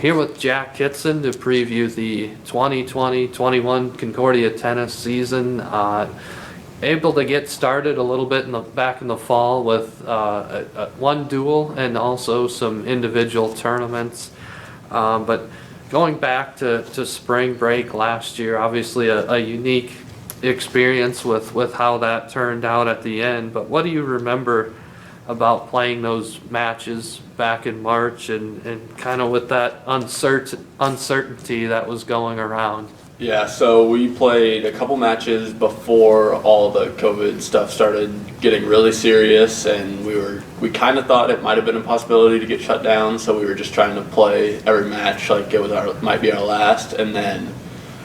Here with Jack Kitson to preview the 2020-21 Concordia tennis season. Able to get started a little bit back in the fall with one duel and also some individual tournaments. But going back to spring break last year, obviously a unique experience with how that turned out at the end. But what do you remember about playing those matches back in March and kind of with that uncertainty that was going around? Yeah, so we played a couple matches before all the COVID stuff started getting really serious, and we kind of thought it might have been a possibility to get shut down, so we were just trying to play every match like it was might be our last. And then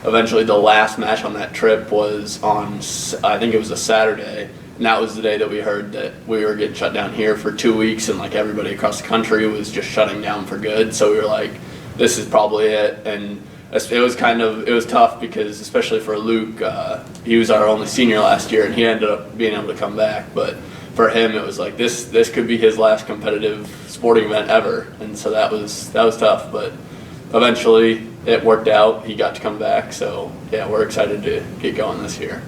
eventually the last match on that trip was on, I think it was a Saturday, and that was the day that we heard that we were getting shut down here for 2 weeks, and like everybody across the country was just shutting down for good. So we were like, this is probably it. And it was tough because, especially for Luke, he was our only senior last year, and he ended up being able to come back. But for him, it was like this could be his last competitive sporting event ever, and so that was tough. But eventually, it worked out. He got to come back, so yeah, we're excited to get going this year.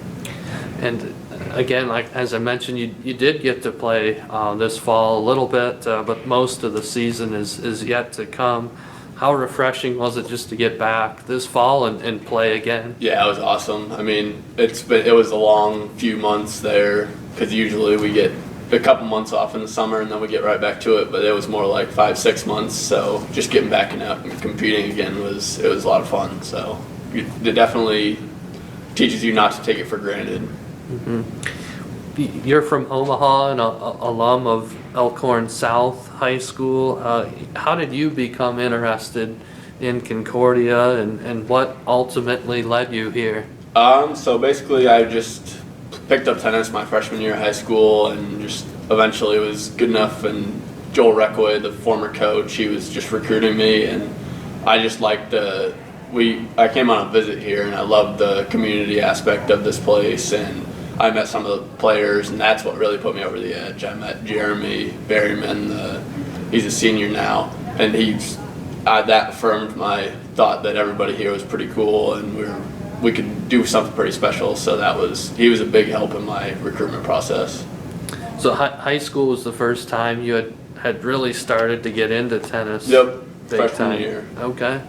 And again, like as I mentioned, you did get to play this fall a little bit, but most of the season is yet to come. How refreshing was it just to get back this fall and play again? Yeah, it was awesome. I mean, it was a long few months there because usually we get a couple months off in the summer and then we get right back to it. But it was more like 5-6 months. So just getting back and out and competing again was a lot of fun. So it definitely teaches you not to take it for granted. Mm-hmm. You're from Omaha and an alum of Elkhorn South High School. How did you become interested in Concordia, and what ultimately led you here? So basically I just picked up tennis my freshman year of high school and just eventually was good enough, and Joel Reckwood, the former coach, he was just recruiting me, and I just liked I came on a visit here and I loved the community aspect of this place, and I met some of the players, and that's what really put me over the edge. I met Jeremy Berryman, he's a senior now, and that affirmed my thought that everybody here was pretty cool, and we could do something pretty special. So he was a big help in my recruitment process. So high school was the first time you had really started to get into tennis. Yep, big freshman time. year. Okay.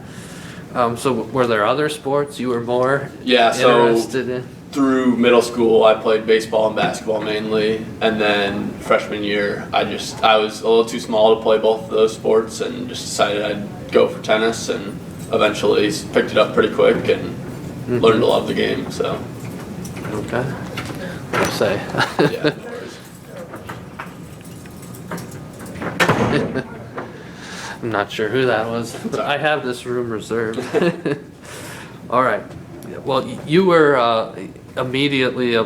So were there other sports you were more interested in? Through middle school, I played baseball and basketball mainly, and then freshman year, I was a little too small to play both of those sports, and just decided I'd go for tennis, and eventually picked it up pretty quick and learned to love the game. So. Okay. I'll say. Yeah. I'm not sure who that was, but I have this room reserved. All right. Well, you were immediately a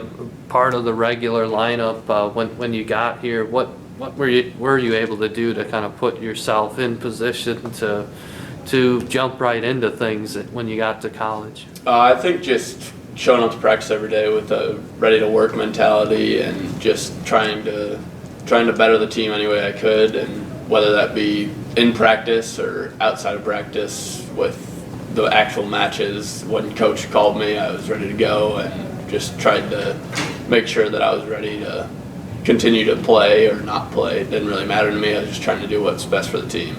part of the regular lineup when you got here. What were you able to do to kind of put yourself in position to jump right into things when you got to college? I think just showing up to practice every day with a ready to work mentality, and just trying to better the team any way I could, and whether that be in practice or outside of practice with the actual matches. When coach called me, I was ready to go, and just tried to make sure that I was ready to continue to play or not play. It didn't really matter to me. I was just trying to do what's best for the team.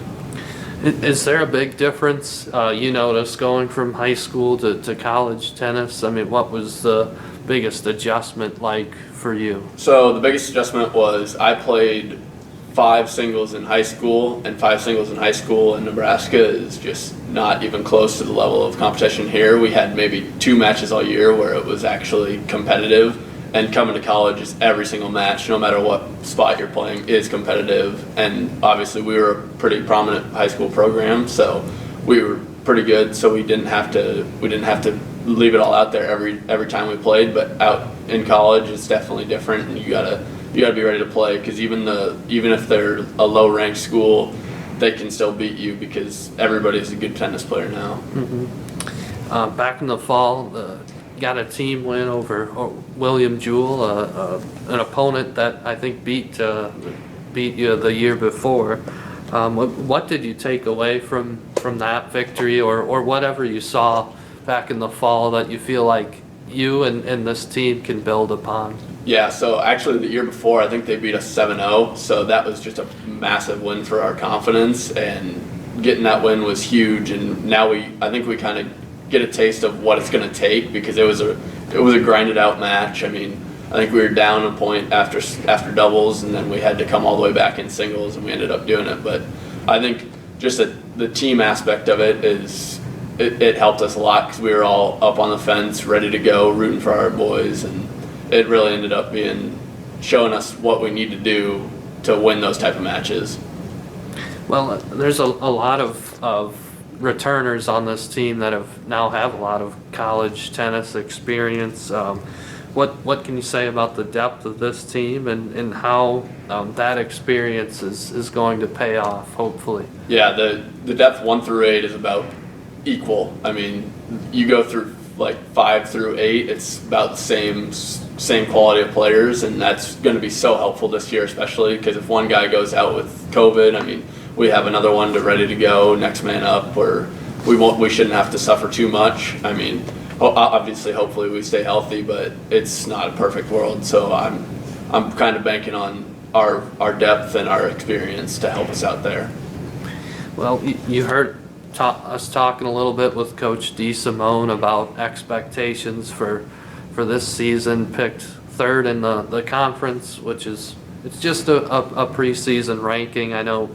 Is there a big difference you noticed going from high school to college tennis? I mean, what was the biggest adjustment like for you? So the biggest adjustment was I played 5 singles in high school, and 5 singles in high school in Nebraska is just not even close to the level of competition here. We had maybe 2 matches all year where it was actually competitive, and coming to college is every single match, no matter what spot you're playing, is competitive. And obviously we were a pretty prominent high school program, so we were pretty good, so we didn't have to leave it all out there every time we played. But out in college it's definitely different, and you gotta be ready to play, because even if they're a low-ranked school, they can still beat you because everybody's a good tennis player now. Mm-hmm. Back in the fall, got a team win over William Jewell, an opponent that I think beat you the year before. What did you take away from from that victory, or whatever you saw back in the fall that you feel like you and this team can build upon? Yeah, so actually the year before, I think they beat us 7-0, so that was just a massive win for our confidence, and getting that win was huge. And now I think we kind of get a taste of what it's going to take, because it was a grinded out match. I mean, I think we were down a point after doubles, and then we had to come all the way back in singles, and we ended up doing it. But I think just the team aspect of it it helped us a lot, because we were all up on the fence, ready to go, rooting for our boys, and it really ended up showing us what we need to do to win those type of matches. Well, there's a lot of returners on this team that now have a lot of college tennis experience. What can you say about the depth of this team and how that experience is going to pay off, hopefully? Yeah, the depth 1 through 8 is about equal. I mean, you go through like 5 through 8, it's about the same quality of players, and that's going to be so helpful this year, especially because if one guy goes out with COVID, I mean, we have another one ready to go, next man up, where we shouldn't have to suffer too much. I mean, obviously, hopefully we stay healthy, but it's not a perfect world, so I'm kind of banking on our depth and our experience to help us out there. Well, you heard us talking a little bit with Coach DeSimone about expectations for this season. Picked third in the conference, which it's just a preseason ranking. I know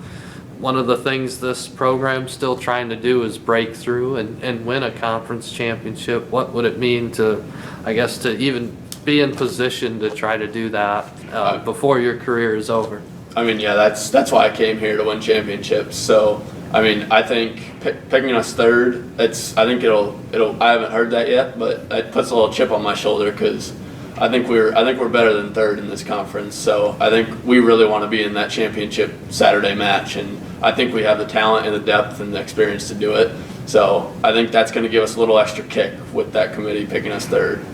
one of the things this program's still trying to do is break through and win a conference championship. What would it mean to even be in position to try to do that before your career is over? I mean, yeah, that's why I came here, to win championships. So, I mean, I think picking us third, I think it'll. I haven't heard that yet, but it puts a little chip on my shoulder, because I think we're better than third in this conference. So I think we really want to be in that championship Saturday match, and I think we have the talent and the depth and the experience to do it. So I think that's going to give us a little extra kick with that committee picking us third.